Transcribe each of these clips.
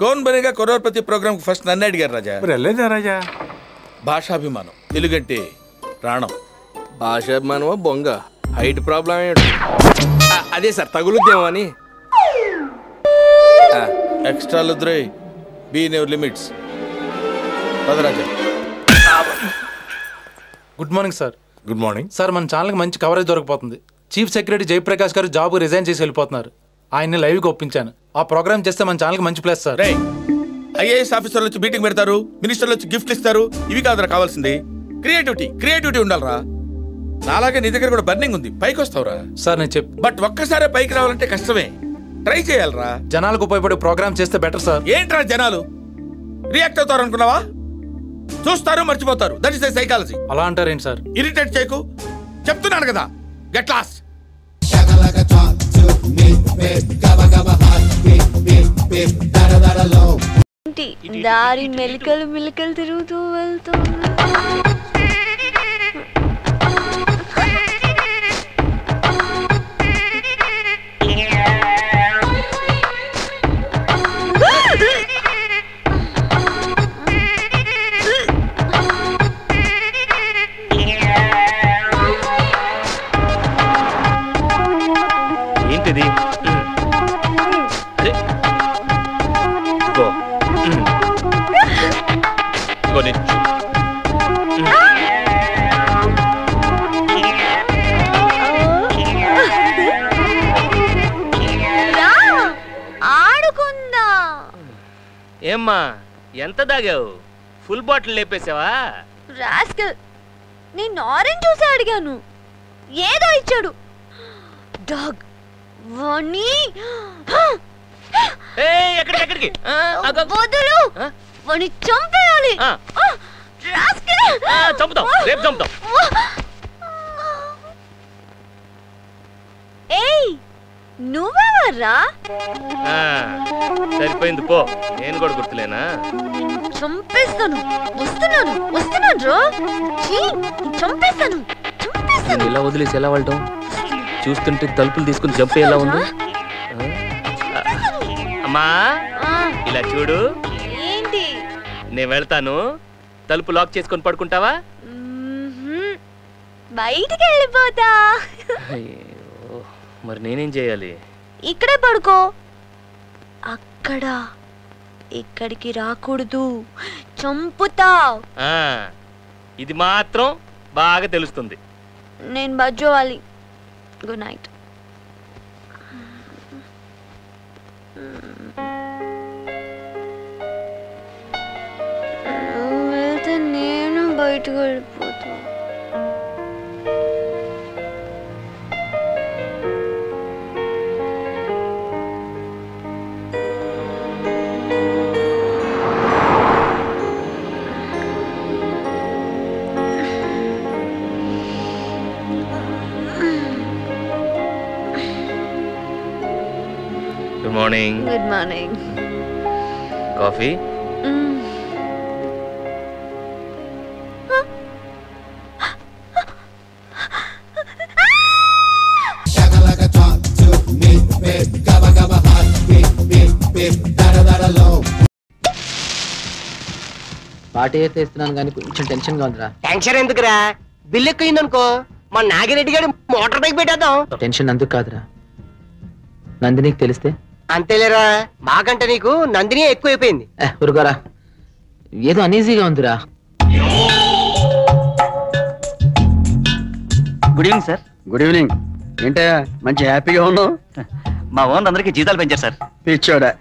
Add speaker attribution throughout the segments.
Speaker 1: कौन बनेगा करोड़पति programme first నన్ను అడిగారు రాజా.
Speaker 2: రాజా
Speaker 1: భాషాభిమానం తెలుగంటే ప్రాణం.
Speaker 3: భాషాభిమానమా బొంగ హైట్ ప్రాబ్లం అదే సార్ తగులుద్దేమో అని.
Speaker 1: ఎక్స్ట్రా లుద్రై be in your limits. Raja
Speaker 4: good morning sir.
Speaker 1: Good morning
Speaker 4: sir. మన ఛానల్కి మంచి కవరేజ్ దొరకపోతుంది. చీఫ్ సెక్రటరీ జయప్రకాష్ గారు జాబ్ రిజైన్ చేసి వెళ్ళిపోతున్నారు. ఆయన్ని లైవ్కి ఒప్పించాను. ఆ ప్రోగ్రామ్ చేస్తే మన ఛానల్కి మంచి ప్లేస్ సార్.
Speaker 1: ఐఏఎస్ ఆఫీసర్లు వచ్చి మీటింగ్ పెడతారు, మినిస్టర్లు వచ్చి గిఫ్ట్లు ఇస్తారు. ఇవి కాదురా కావాల్సింది. క్రియేటివిటీ ఉండాలరా. నాలాగే నీ దగ్గర కూడా బర్నింగ్ ఉంది, పైకి వస్తావురా.
Speaker 4: సార్ నేను
Speaker 1: బట్ ఒక్కసారే పైకి రావాలంటే కష్టమే. ట్రై చేయాలరా.
Speaker 4: జనాలకు ఉపయోగపడే ప్రోగ్రామ్ చేస్తే బెటర్ సార్.
Speaker 1: ఏంట్రా జనాలు రియాక్ట్ అవుతారు అనుకున్నావా? చూస్తారు మర్చిపోతారు. That is the psychology.
Speaker 4: అలా అంటారేంటి సార్?
Speaker 1: ఇరిటేట్ చేయకు, చెప్తున్నాను కదా. Get lost.
Speaker 5: దారి మెలికలు తిరుగుతూ వెళ్తూ
Speaker 6: ఏంటిది? ఏమ్మా ఎంత దాగావు? ఫుల్ బాటిల్ లేపేసావా?
Speaker 5: రాస్కల్, నేను ఆరెంజ్ జ్యూస్ అడిగాను, ఏదో ఇచ్చాడు. డాగ్ వని
Speaker 6: ఎక్కడికి
Speaker 5: వదులు, వని చంపేయాలి.
Speaker 6: చంపుతాం, రేపు చంపుతాం.
Speaker 5: ఏయ్ నువ్వెవర్రా?
Speaker 6: సరిపోయింది పో, నేను కూడా గుర్తులేనా?
Speaker 5: చంపేస్తాను. వస్తున్నాను రో. చంపేస్తాను.
Speaker 6: ఇలా వదిలేసి ఎలా వెళ్ళటం? చూస్తుంటే తలుపులు తీసుకుని చంపేలా ఉంది. అమ్మా ఇలా చూడు.
Speaker 5: ఏంటి?
Speaker 6: నేను వెళ్తాను, తలుపు లాక్ చేసుకొని పడుకుంటావా?
Speaker 5: బయటికి వెళ్ళిపోతా.
Speaker 6: మరి నేనేం చేయాలి?
Speaker 5: ఇక్కడే పడుకో. అక్కడ ఇక్కడికి రాకూడదు, చంపుతా.
Speaker 6: ఇది మాత్రం బాగా తెలుస్తుంది.
Speaker 5: నేను బజ్జోవాలి. Good night. వెళ్తే నేను బయటకు వెళ్ళిపోతా.
Speaker 6: Good morning.
Speaker 5: Good morning.
Speaker 6: Coffee?
Speaker 7: Party అయితే ఇస్తున్నాను కానీ కొంచెం టెన్షన్ గా ఉందిరా.
Speaker 8: టెన్షన్ ఎందుకురా? బిల్లు ఎక్కువైందనుకో మా నాగిరెడ్డి గారు మోటార్ బైక్ పెట్టేద్దాం.
Speaker 7: టెన్షన్ అందుకు కాదురా, నందినికి తెలిస్తే.
Speaker 8: అంతేలేరా, మాకంటే నీకు నందిని ఎక్కువైపోయింది.
Speaker 7: ఉరుగారా, ఏదో అనీజీగా ఉందిరా.
Speaker 9: Good evening sir. Good evening. ఏంటా మంచి హ్యాపీగా ఉన్నావు? మా ఓనర్ అందరికి జీతాలు పెంచారు సార్. పిచ్చోడా,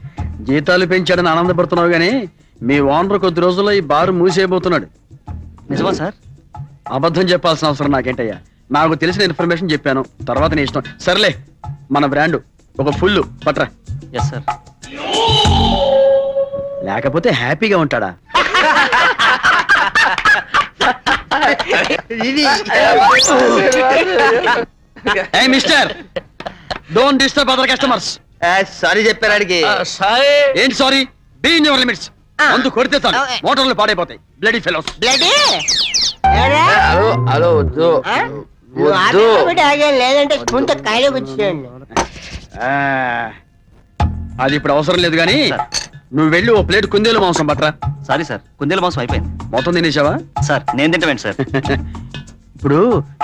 Speaker 9: జీతాలు పెంచాడని ఆనందపడుతున్నావు గానీ మీ ఓనర్ కొద్ది రోజుల్లో ఈ బారు మూసేయబోతున్నాడు. నిజమా సార్? అబద్ధం చెప్పాల్సిన అవసరం నాకేంటయ్యా, నాకు తెలిసిన ఇన్ఫర్మేషన్ చెప్పాను, తర్వాత నీ ఇష్టం. సర్లే, మన బ్రాండ్ ఒక ఫుల్ పట్రా. Yes sir. లేకపోతే హ్యాపీగా ఉంటాడా? Hey mister, don't disturb other customers.
Speaker 8: Sorry చెప్పారు అడిగి.
Speaker 9: ఏంటి sorry? Be in your limits. అందు కొడితే చాలు, మోటార్లు పాడైపోతాయి. Bloody fellows.
Speaker 8: బ్లడీ?
Speaker 7: హలో వద్దు
Speaker 8: లేదంటే స్పూన్ తో కాయలోకి వచ్చేయండి.
Speaker 9: అది ఇప్పుడు అవసరం లేదు కానీ నువ్వు వెళ్ళి ఓ ప్లేట్ కుందేలు మాంసం పట్రా.
Speaker 2: సారీ సార్, కుందేలు మాంసం అయిపోయింది.
Speaker 9: మొత్తం తినేసావా?
Speaker 2: సార్ నేను తింటామేంటి సార్?
Speaker 9: ఇప్పుడు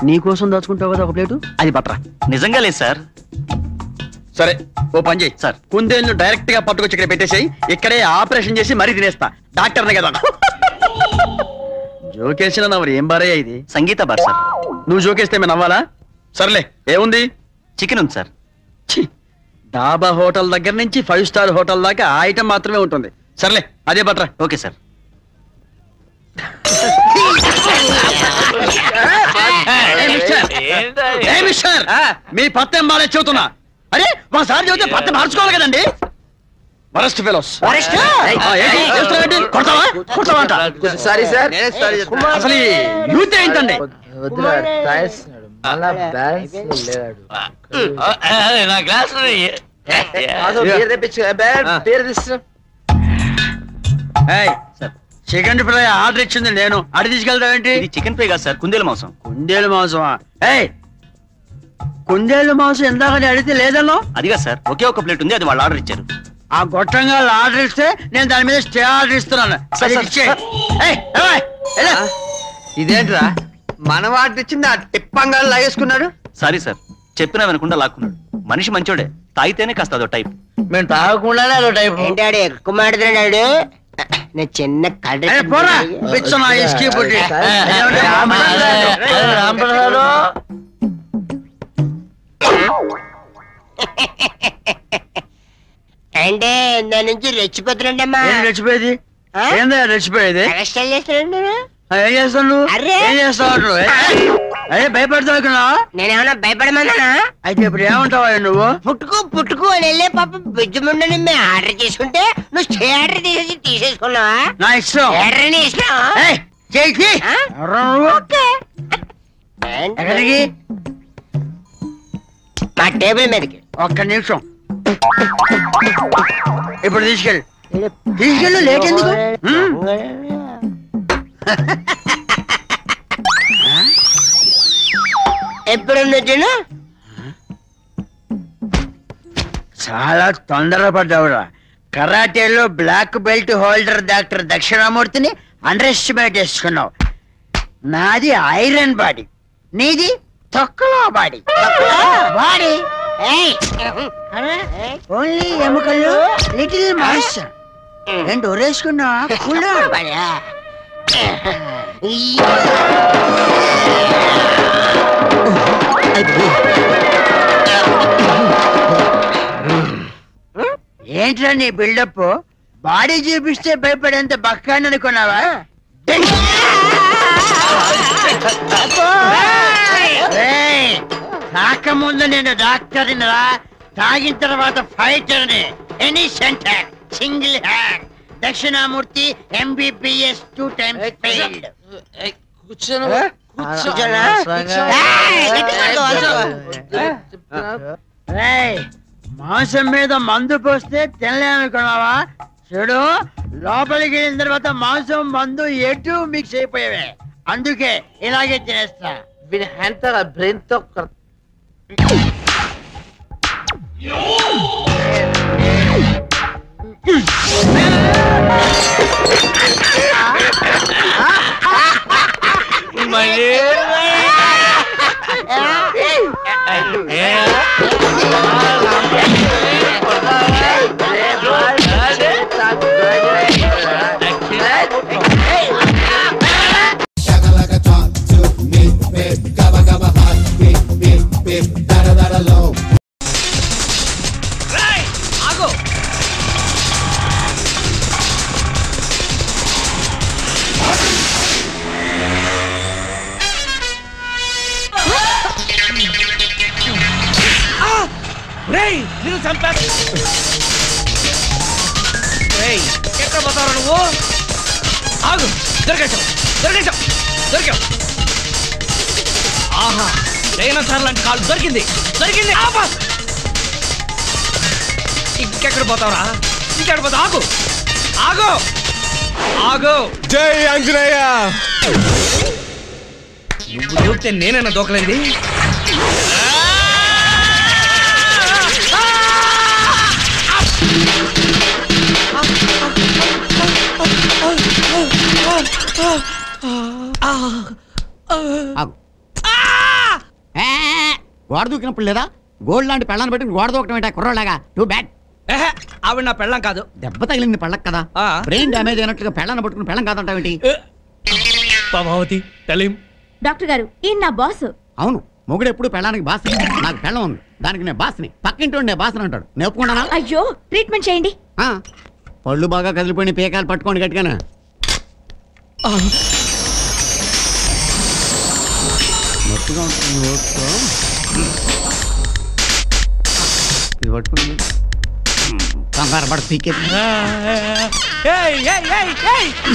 Speaker 9: నీ కోసం దాచుకుంటావు కదా ఒక ప్లేటు, అది పట్రా.
Speaker 2: నిజంగా లేదు సార్.
Speaker 9: సరే ఓ పని చేయి
Speaker 2: సార్.
Speaker 9: కుందేలు డైరెక్ట్ గా పట్టుకొచ్చి ఇక్కడ పెట్టేసేయి. ఇక్కడే ఆపరేషన్ చేసి మరీ తినేస్తా. డాక్టర్ని కదా. జోకేసిన నవ్వరు ఏం బారయ్యా ఇది?
Speaker 2: సంగీత బార్ సార్.
Speaker 9: నువ్వు జోకేస్తే మేము నవ్వాలా? సర్లే ఏముంది?
Speaker 2: చికెన్ ఉంది సార్.
Speaker 9: డాబా హోటల్ దగ్గర నుంచి 5 స్టార్ హోటల్ దాకా ఆ ఐటమ్ మాత్రమే ఉంటుంది. సర్లే అదే పట్రా.
Speaker 2: Okay sir.
Speaker 9: మీ పత్తేం బాగా చెబుతున్నా. అరే ఒకసారి చెబితే పత్త మార్చుకోవాలి కదండి. Worst fellows.
Speaker 8: Sorry sir.
Speaker 9: అసలు యూత్ ఏంటండి?
Speaker 2: నా గ్లాస్
Speaker 9: చికెన్ ఫ్రై ఆర్డర్ ఇచ్చింది నేను. అడి తీసుకెళ్తావేంటి?
Speaker 2: ఇది చికెన్ ఫ్రై కాదు సార్, కుందేలు మాంసం.
Speaker 9: కుందేలు మాంసమా? కుందేలు మాంసం ఎందాకని అడిగితే లేదన్నా.
Speaker 2: అదిగా సార్, ఒకే ఒక ప్లేట్ ఉంది, అది వాళ్ళు ఆర్డర్ ఇచ్చారు.
Speaker 9: ఆ గొట్టంగా ఆర్డర్ ఇస్తే నేను దాని మీద స్టే ఆర్డర్ ఇస్తున్నాను.
Speaker 8: ఇదేంట్రా మన వాటి ఇచ్చింది ఆ టిప్పంగా లాగేసుకున్నాడు.
Speaker 2: సారీ సార్, చెప్పినా వినకుండా లాక్కున్నాడు. మనిషి మంచోడే, తాగితేనే కాస్త అదో టైప్.
Speaker 8: మేము తాగకుండానే అదో టైప్. ఏంటాడు ఎక్కువ మాట్లాడాడు. నేను చిన్న అంటే దాని నుంచి రెచ్చిపోతున్నాడమ్మా.
Speaker 9: రెచ్చిపోయేది ఏందా? రెచ్చిపోయేది ఏం చేస్తాను? ఏం చేస్తావు? అదే భయపడతావు.
Speaker 8: నేనేమన్నా భయపడమన్నా?
Speaker 9: అయితే ఇప్పుడు ఏమంటావా నువ్వు?
Speaker 8: పుట్టుకు అని వెళ్ళే పాప బిజ్జుముండని మేము ఆర్డర్ చేసుకుంటే నువ్వు స్టే ఆర్డర్ తీసేసి తీసేసుకున్నావా?
Speaker 9: నా ఇష్టం.
Speaker 8: ఎర్రని ఇష్టం.
Speaker 9: ఎక్కడికి?
Speaker 8: మా టేబుల్ మీదకి.
Speaker 9: ఒక్క నిమిషం. ఇప్పుడు తీసుకెళ్ళు. లేట్ ఎందుకు?
Speaker 8: ఎప్పుడు
Speaker 9: చాలా తొందరపడ్డావురా. కరాటేలో బ్లాక్ బెల్ట్ హోల్డర్ డాక్టర్ దక్షిణామూర్తిని అండర్ ఎస్టిమేట్ చేసుకున్నావు. నాది ఐరన్ బాడీ, నీది తొక్కలో బాడీ. ఓన్లీ ఎముకలు, లిటిల్ మాస్టర్. ఏంటి ఒరేసుకున్నావా? ఏంట్రా నీ బిల్డప్? బాడీ చూపిస్తే భయపడేంత బక్కాని అనుకున్నావా? తాకముందు నేను డాక్టర్ని రా, తాగిన తర్వాత ఫైటర్ని. Any centre single hand. Dakshinamurthy MBBS 2 times failed. మాంసం మీద మందు పోస్తే తినలేనుకున్నావా? చూడు, లోపలికి వెళ్ళిన తర్వాత మాంసం మందు ఎటు మిక్స్ అయిపోయావే. అందుకే ఇలాగే తినేస్తా.
Speaker 8: బ్రెయిన్ తో
Speaker 3: ఎక్కడ పోతావు నువ్వు? ఆగు, దొరికేశావు. ఆహా, డైనోసార్ లాంటి కాలు దొరికింది. ఇంకెక్కడ పోతావురా? ఆగు.
Speaker 1: జై ఆంజనేయ.
Speaker 3: నువ్వు చూస్తే నేనైనా దూకలేంది.
Speaker 10: గోడ దూకినప్పుడు లేదా? గోల్డ్ లాంటి పెళ్ళాన్ని పెట్టుకుని గోడ దూకటం ఏంటా కుర్రోలాగా? Too bad.
Speaker 11: ఆవిడ నా పెళ్ళం కాదు.
Speaker 10: దెబ్బ తగిలింది పళ్ళకి కదా, బ్రెయిన్ డ్యామేజ్ అయినట్లుగా పెళ్ళాన్ని పట్టుకుని పెళ్ళం కాదంటావేంటి?
Speaker 11: పద్మావతి టెలిం.
Speaker 12: డాక్టర్ గారు ఈయన నా బాస్.
Speaker 10: అవును, మొగుడు ఎప్పుడు పెళ్ళానికి బాస్. నాకు పెళ్ళం ఉంది, దానికి నేను బాస్ని. పక్కింటి నేను బాస్ని అంటాడు. నేను ఒప్పుకున్నానా?
Speaker 12: అయ్యో ట్రీట్మెంట్ చేయండి.
Speaker 10: పళ్ళు బాగా కదిలిపోయిన పేకాలు పట్టుకోండి గట్టిగానే. నొప్పిగా ఉంటుంది ఓట్తో. ఇది పట్టుకుని కంగారు పడ పీకే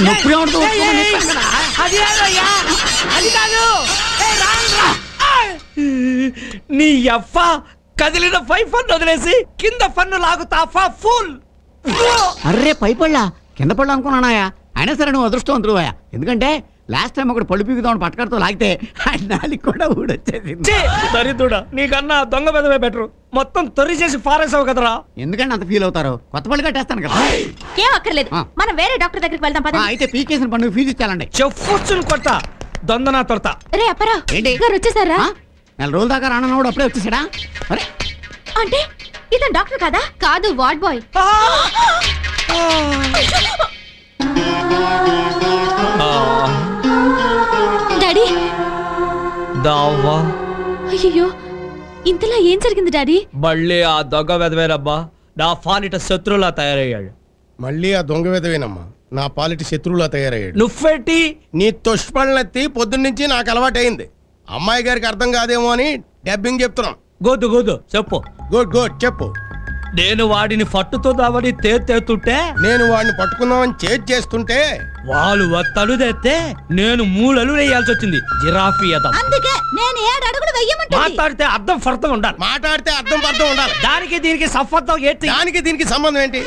Speaker 10: నొప్పిగా ఉంటుంది.
Speaker 11: అది కాదు. నీ అవ్వ కదిలిన పై ఫన్ను వదిలేసి కింద ఫన్ను లాగుతా ఫుల్.
Speaker 10: అర్రే పై పళ్ళ కింద పళ్ళు అనుకున్నానాయా? అయినా సరే నువ్వు అదృష్టవంతుడువా. ఎందుకంటే లాస్ట్ టైం ఒకటి పళ్ళు పీకుదామని పట్టుకడుతూ లాగితే నాలికి కూడా ఊడొచ్చేసింది.
Speaker 11: దరిద్రుడా, నీకన్నా దొంగ పెదవే బెటరు. మొత్తం తొర్రి చేసి ఫారేసావు కదరా.
Speaker 10: ఎందుకంటే అంత ఫీల్ అవుతారు? కొత్త పళ్ళు కట్టేస్తాను కదా.
Speaker 12: ఏం అక్కర్లేదు, మనం వేరే డాక్టర్ దగ్గరికి వెళ్దాం పద.
Speaker 10: అయితే పీకేసిన పండుగ ఫీజు ఇచ్చాలండి.
Speaker 11: చెప్పుచ్చుని కొడతా దొందనా తొడతా.
Speaker 12: రే అప్పరా
Speaker 10: ఏంటి
Speaker 12: గారు వచ్చేసారా?
Speaker 10: నెల రోజుల దాకా రానన్నాడు, అప్పుడే వచ్చేసాడా? అరే
Speaker 12: అంటే ఇతను డాక్టర్ కదా? కాదు, వార్డ్ బాయ్. డాడీ
Speaker 11: దావా.
Speaker 12: అయ్యో ఇంతలా ఏం జరిగింది డాడీ?
Speaker 11: మళ్ళీ ఆ దొంగ వెదవేనమ్మా నా పాలిట శత్రువులా తయారయ్యాడు.
Speaker 13: మళ్ళీ ఆ దొంగ వెదవేనమ్మా నా పాలిట శత్రువులా తయారయ్యాడు.
Speaker 11: నువ్వేంటి
Speaker 13: నీ తుష్పళ్ళెత్తి పొద్దున్నుంచి నాకు అలవాటైంది. అమ్మాయి గారికి అర్థం కాదేమో అని డబ్బింగ్ చెప్తున్నాం.
Speaker 11: గోదు చెప్పు.
Speaker 13: గుడ్ చెప్పు.
Speaker 11: నేను వాడిని పట్టుతుందామని తేతుంటే,
Speaker 13: నేను వాడిని పట్టుకుందామని చేస్తుంటే
Speaker 11: వాళ్ళు తలుదేస్తే నేను 3 అడుగులు వేయాల్సి వచ్చింది. జిరాఫీ అదం.
Speaker 12: అందుకే నేను 7 అడుగులు వెయ్యమంటుంది.
Speaker 11: మాట్లాడితే అర్థం ఫర్థం ఉండాలి.
Speaker 13: మాట్లాడితే అర్థం పర్థం ఉండాలి.
Speaker 11: దానికి దీనికి సంబంధం ఏంటి?
Speaker 13: దానికి దీనికి సంబంధం ఏంటి?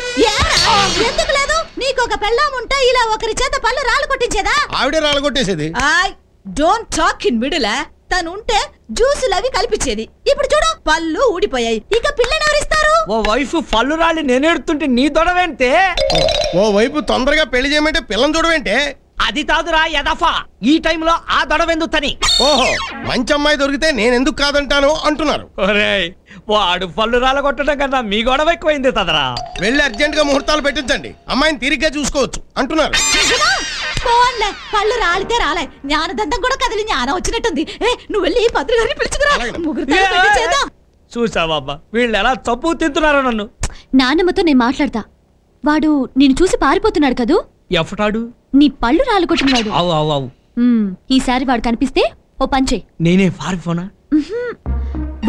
Speaker 12: ఎందుకు లేదు? నీకు ఒక పెళ్ళాం ఉంటే ఇలా ఒకరి చేత పళ్ళు రాళ్ళు కొట్టించేదా?
Speaker 13: ఆవిడే రాళ్ళు కొట్టేసేది.
Speaker 12: Don't talk in middle. తను ఉంటే జ్యూసులు అవి కల్పించేది. ఇప్పుడు చూడు పళ్ళు ఊడిపోయాయి. ఇక పిల్లని ఎవరిస్తారు?
Speaker 11: ఓ వైఫ్ పళ్ళు రాళ్ళు నేనేడుతుంటే నీ దొడవేంటే?
Speaker 13: ఓ వైపు తొందరగా పెళ్లి చేయమంటే పిల్లని చూడవేంటే?
Speaker 11: అది కాదురా యదఫా, ఈ టైంలో ఆ దొడవెందుకు తని.
Speaker 13: ఓహో, మంచి అమ్మాయి దొరికితే నేను ఎందుకు కాదంటాను అంటున్నారు.
Speaker 11: వాడు పళ్ళు రాళ్ళ కొట్టడం కన్నా మీ గొడవ ఎక్కువైంది తదరా.
Speaker 13: వెళ్ళి అర్జెంట్ గా ముహూర్తాలు పెట్టించండి, అమ్మాయిని తిరిగ్గా చూసుకోవచ్చు అంటున్నారు.
Speaker 12: పళ్ళు రాలితే రాలే, జ్ఞానదంతం కూడా కదిలి జ్ఞానం వచ్చినట్టుంది. నువ్వు వెళ్ళి పంతులు గారిని పిలుచుకురా.
Speaker 11: చూసావా వీళ్ళు ఎలా తప్పు తింటున్నారో నన్ను.
Speaker 12: నాన్నమ్మతో నేను మాట్లాడతా. వాడు నిన్ను చూసి పారిపోతున్నాడు కదూ?
Speaker 11: ఎఫటాడు?
Speaker 12: నీ పళ్ళు రాళ్ళు కొట్టినవాడు.
Speaker 11: అవు
Speaker 12: ఈసారి వాడు కనిపిస్తే ఓ పంచే.
Speaker 11: నేనే పారిపోనా?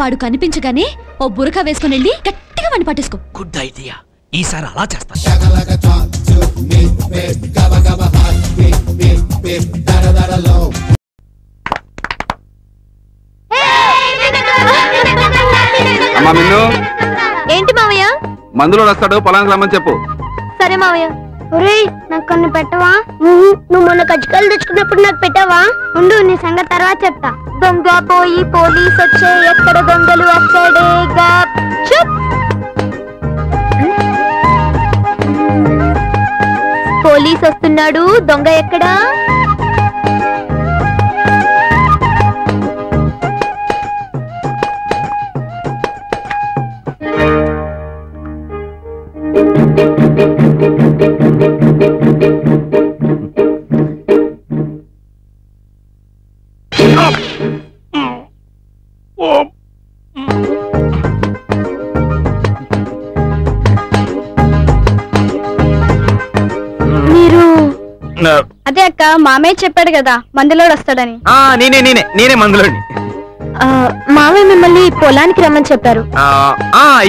Speaker 12: వాడు కనిపించగానే ఓ బురక వేసుకుని వెళ్ళి గట్టిగా వాడిని పట్టేసుకో.
Speaker 11: గుడ్ ఐడియా, ఈసారి అలా చేస్తా.
Speaker 14: అమ్మా మిన్ను,
Speaker 5: ఏంటి మావయ్య?
Speaker 14: మందులో వస్తాడు, పొలానికి రమ్మని చెప్పు.
Speaker 5: సరే మావయ్య.
Speaker 15: ఒరేయ్, నాకు కొన్ని పెట్టవా? నువ్వు మొన్న కజ్జికాయలు తెచ్చుకున్నప్పుడు నాకు పెట్టావా? ఉండు, నీ సంగతి తర్వాత చెప్తా.
Speaker 5: దొంగ పోయి పోలీస్ వచ్చే, ఎక్కడ దొంగలు అక్కడేగా. పోలీస్ వస్తున్నాడు, దొంగ ఎక్కడా?
Speaker 15: అదే అక్క, మామయ్య చెప్పాడు కదా మందులోడు వస్తాడని.
Speaker 14: నేనే మందులోని.
Speaker 5: మామయ్య మిమ్మల్ని పొలానికి రమ్మని చెప్పారు.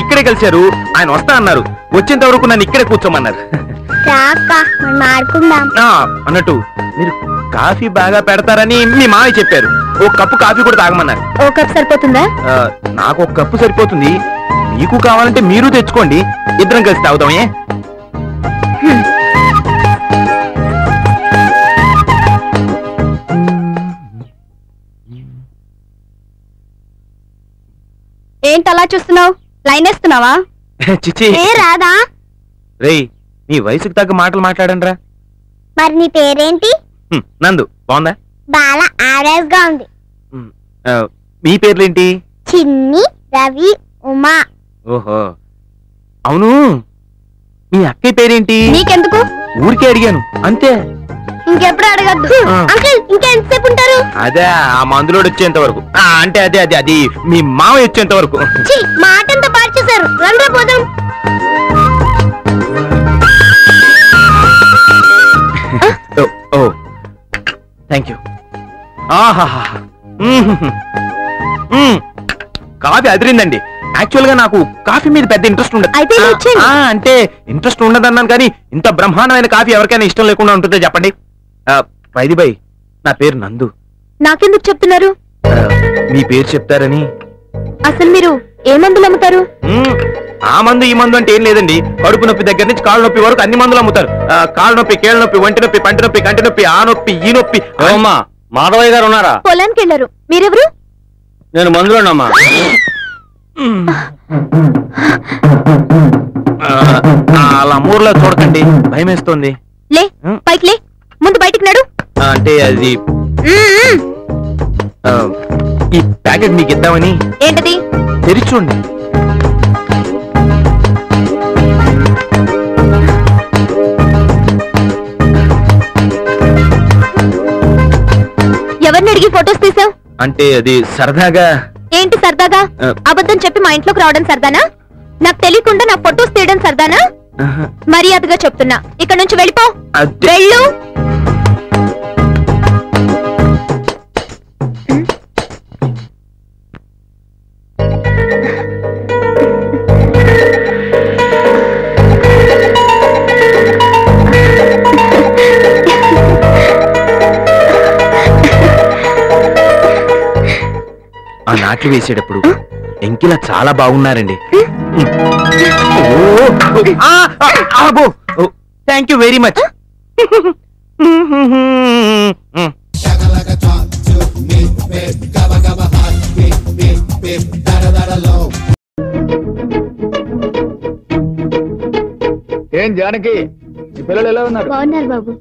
Speaker 14: ఇక్కడే కలిశారు, ఆయన వస్తా అన్నారు. వచ్చేంత వరకు నన్ను ఇక్కడే కూర్చోమన్నారు. అన్నట్టు మీరు కాఫీ బాగా పెడతారని మీ మామయ్య చెప్పారు. ఒక కప్పు కాఫీ కూడా తాగమన్నారు.
Speaker 5: ఓ కప్ సరిపోతుందా?
Speaker 14: నాకు ఒక కప్పు సరిపోతుంది, మీకు కావాలంటే మీరు తెచ్చుకోండి, ఇద్దరం కలిసి తాగుతామే.
Speaker 15: ఏంటి అలా చూస్తున్నావు? లైన్ వేస్తున్నావా?
Speaker 14: చిచి
Speaker 15: రాదా?
Speaker 14: రేయ్, నీ వయసుకు తగ్గ మాటలు మాట్లాడండి రా.
Speaker 15: మరి నీ పేరేంటి?
Speaker 14: నందు. బాగుందా?
Speaker 15: బాగా యావరేజ్ గా ఉంది.
Speaker 14: మీ పేర్లేంటి?
Speaker 15: చిన్ని, రవి, ఉమా.
Speaker 14: ఓహో అవును, మీ అక్కయ్య పేరేంటి?
Speaker 15: నీకెందుకు?
Speaker 14: ఊరికే అడిగాను అంతే.
Speaker 15: ఇంకెప్పుడు అడగద్దు. అంకుల్ ఇంకా ఎంతసేపు ఉంటారు?
Speaker 14: అదే ఆ మందులోడు వచ్చేంత వరకు. అంటే అదే అదే అది మీ మామయ్య వచ్చేంత వరకు.
Speaker 15: మాట అంతా పాడు చేశారు. రండి పోదాం.
Speaker 14: ఓ థ్యాంక్ యూ. కాఫీ అదిరిందండి. యాక్చువల్ గా నాకు కాఫీ మీద పెద్ద ఇంట్రెస్ట్ ఉండదు. అంటే ఇంట్రెస్ట్ ఉండదన్నాను కానీ ఇంత బ్రహ్మాండమైన కాఫీ ఎవరికైనా ఇష్టం లేకుండా ఉంటుందో చెప్పండి. వైది బై, నా పేరు నందు.
Speaker 15: నాకెందుకు చెప్తున్నారు?
Speaker 14: మీ పేరు చెప్తారని.
Speaker 15: అసలు మీరు ఏ మందులు అమ్ముతారు?
Speaker 14: ఆ మందు ఈ మందు అంటే ఏం లేదండి. కడుపు నొప్పి దగ్గర నుంచి కాళ్ళ నొప్పి వరకు అన్ని మందులు అమ్ముతారు. కాళ్ళ నొప్పి, కేళ్ళ నొప్పి, ఒంటి నొప్పి, పంటి నొప్పి, కంటి నొప్పి, ఆ నొప్పి, ఈ నొప్పి.
Speaker 9: అమ్మా మాధవయ్య గారు ఉన్నారా?
Speaker 15: పొలానికి వెళ్ళారు. మీరెవరు?
Speaker 9: నేను మందులోనమ్మా.
Speaker 14: అలా మూర్లో చూడకండి, భయం వేస్తుంది.
Speaker 15: లే పైకి లే, ముందు బయటికి నడు.
Speaker 14: అంటే అది ఈ ప్యాకెట్ మీకు ఇద్దామని.
Speaker 15: ఏంటది?
Speaker 14: తెరిచి చూడండి.
Speaker 15: ఎవరిని అడిగి ఫొటోస్ తీసావు?
Speaker 14: అంటే అది సరదాగా.
Speaker 15: ఏంటి సరదాగా? అబద్ధం చెప్పి మా ఇంట్లోకి రావడం సరదానా? నాకు తెలియకుండా నా ఫొటోస్ తీయడం సరదానా? మర్యాదగా చెప్తున్నా, ఇక్కడ నుంచి వెళ్ళిపో. వెళ్ళు.
Speaker 14: ఆ నాట్లు వేసేటప్పుడు ఎంకిలా చాలా బాగున్నారండి. Thank you very much.
Speaker 16: ఏం జానకి, ఈ పిల్లలు ఎలా ఉన్నారు?
Speaker 15: బాగున్నారు బాబు.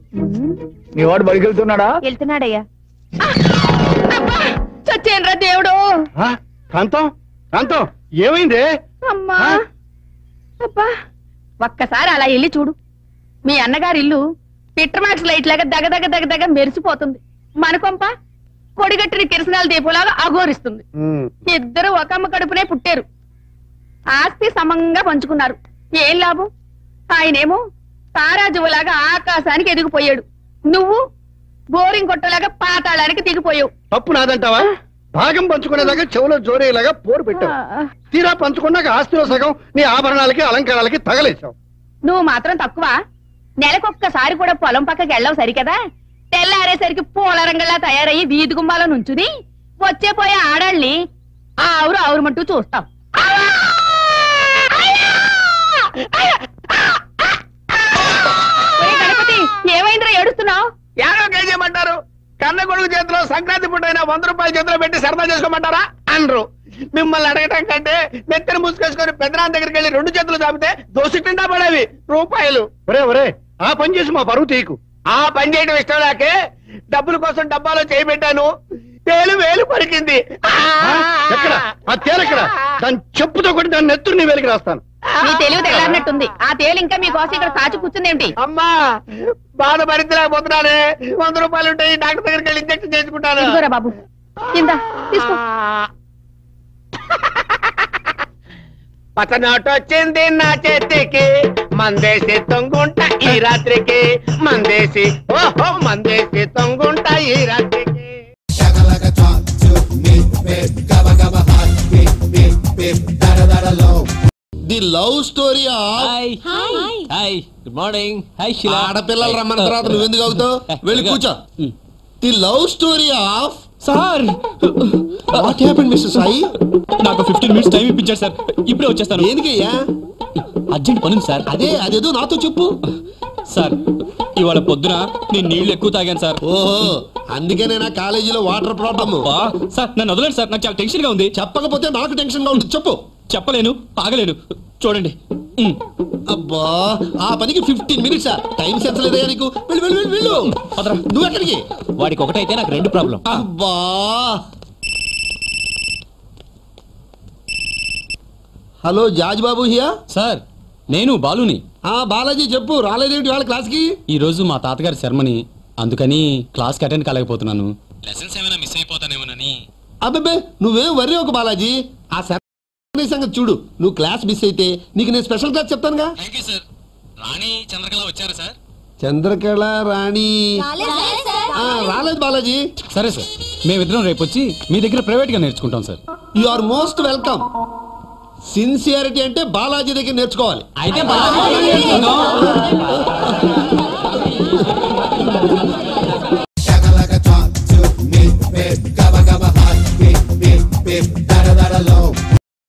Speaker 16: మీ వాడు బడికి వెళ్తున్నాడా?
Speaker 15: వెళ్తున్నాడయ్యా.
Speaker 17: చచ్చేనరా దేవుడు.
Speaker 16: కాంతం, కాంతం ఏమైంది?
Speaker 17: అమ్మా అబ్బా, ఒక్కసారి అలా వెళ్ళి చూడు. మీ అన్నగారి ఇల్లు పిట్రమాక్స్ లైట్ లాగా దగదగ దగదగ మెరిసిపోతుంది. మన కొంప కొడిగట్టిన కిరసనాల దీపంలాగా అఘోరిస్తుంది. ఇద్దరు ఒక అమ్మ కడుపునే పుట్టారు. ఆస్తి సమంగా పంచుకున్నారు. ఏం లాభం? ఆయనేమో తారాజువులాగా ఆకాశానికి ఎదిగిపోయాడు. నువ్వు బోరింగ్ కొట్టలాగా పాతాళానికి దిగిపోయావు.
Speaker 16: తప్పు నాదంటావా? భాగం పంచుకునేదాకా చెవులో జోరేలాగా పోరు పెట్టావు. తీరా పంచుకున్నాక ఆస్తిలో సగం నీ ఆభరణాలకి అలంకారాలకి తగలేసావు.
Speaker 17: నువ్వు మాత్రం తక్కువ. నెలకొక్కసారి కూడా పొలం పక్కకి వెళ్ళవు సరికదా? తెల్లారేసరికి పూలరంగల్లా తయారయ్యి వీధి గుమ్మాలో నుంచుని వచ్చే పోయే ఆడాళ్ళని ఆవురు ఆవురుమంటూ చూస్తావు. గణపతి, ఏమైందిరా ఏడుస్తున్నావు?
Speaker 3: ఏం చేయమంటారు? కన్న కొడుకు చేతిలో సంక్రాంతి పూట అయినా 100 రూపాయలు చేతిలో పెట్టి సరదా చేసుకోమంటారా అనరు. మిమ్మల్ని అడగటం కంటే నెత్తని ముసుకేసుకొని పెద్దనాన్న దగ్గరికి వెళ్ళి 2 చేతులు చాపితే దోసిట్టిండా పడేవి రూపాయలు.
Speaker 16: ఒరే ఒరే, ఆ పని చేసి మా పరువు తీయకు.
Speaker 3: ఆ పని చేయడం ఇష్టం నాకే. డబ్బుల కోసం డబ్బాలో చేయి పెట్టాను, తేలు వేలు కొరికింది.
Speaker 16: ఎక్కడ ఆ తేలెక్కడ? దాని చెప్పుతో కొట్టి దాన్ని నెత్తురు నీ వేలికి రాస్తాను.
Speaker 17: నీ తెలివి తెల్లారినట్టుంది. ఆ తేలు ఇంకా మీకోసం ఇక్కడ కాచి కూర్చుందేంటి?
Speaker 3: అమ్మా బాధ భరించలేకపోతున్నానే. 100 రూపాయలు ఉంటాయి, డాక్టర్ దగ్గరికి వెళ్ళి ఇంజక్షన్ చేసుకుంటాను.
Speaker 17: ఇదిగోరా బాబు, కింద తీసుకో.
Speaker 3: పచ్చనోటు వచ్చింది నా చేతికి, మందేసి తొంగుంట ఈ రాత్రికి, మందేసి ఓహో మందేసి తొంగుంట ఈ రాత్రికి.
Speaker 13: The love story of
Speaker 18: hi good morning. Hi శిలా.
Speaker 13: ఆడపిల్లలు రమ్మన్న తర్వాత నువ్వెందుకు అవుతావు? వెళ్ళి కూర్చో. The love story of
Speaker 18: sir.
Speaker 13: What happened mister Sai?
Speaker 18: నాకు 15 మినిట్స్ టైం ఇప్పించారు సార్. ఇప్పుడే వచ్చేస్తాను.
Speaker 13: ఎందుకయ్యా?
Speaker 18: అర్జెంట్ పని ఉంది సార్.
Speaker 13: అదేదో నాతో చెప్పు
Speaker 18: సార్. ఇవాళ పొద్దున నేను నీళ్లు ఎక్కువ తాగాను సార్.
Speaker 13: ఓహో, అందుకేనేనా కాలేజీలో వాటర్ ప్రాబ్లమ్?
Speaker 18: సార్ నన్ను వదలండి సార్, నాకు చాలా టెన్షన్ గా ఉంది.
Speaker 13: చెప్పకపోతే నాకు టెన్షన్ గా ఉంటుంది. చెప్పు.
Speaker 18: చెప్పలేను, ఆగలేను. చూడండి.
Speaker 13: అబ్బా, ఆ పనికి 15 మినిట్స్ టైం సెన్స్ లేదయ్యా నీకు? వెళ్ళు వెళ్ళు వెళ్ళు వెళ్ళు. నువ్వు ఎక్కడికి?
Speaker 18: వాడికి ఒకటైతే నాకు 2 ప్రాబ్లం.
Speaker 13: అబ్బా, hello jazz Babu here
Speaker 18: sir నేను బాలుని.
Speaker 13: బాలాజీ చెప్పు, రాలేదేంటి వాళ్ళ క్లాస్కి?
Speaker 18: ఈ రోజు మా తాతగారి శర్మని, అందుకని క్లాస్కి అటెండ్ కాలేకపోతున్నాను. లెసన్స్ ఏమైనా మిస్ అయిపోతానేమోనని.
Speaker 13: అబ్బే నువ్వేం వర్రీ ఒక బాలాజీ, ఆ శర్మ సంగతి చూడు. నువ్వు క్లాస్ మిస్ అయితే నీకు నేను స్పెషల్ క్లాస్ చెప్తానుగా.
Speaker 18: Thank you sir. Rani Chandrakala వచ్చారా సార్?
Speaker 13: చంద్రకళ రాణి రాలేదు బాలాజీ.
Speaker 18: సరే సార్, మేమిద్దరం రేపు వచ్చి మీ దగ్గర ప్రైవేట్ గా నేర్చుకుంటాం sir.
Speaker 13: You are most welcome. Sincerity అంటే బాలాజీ దగ్గర నేర్చుకోవాలి.
Speaker 18: అయితే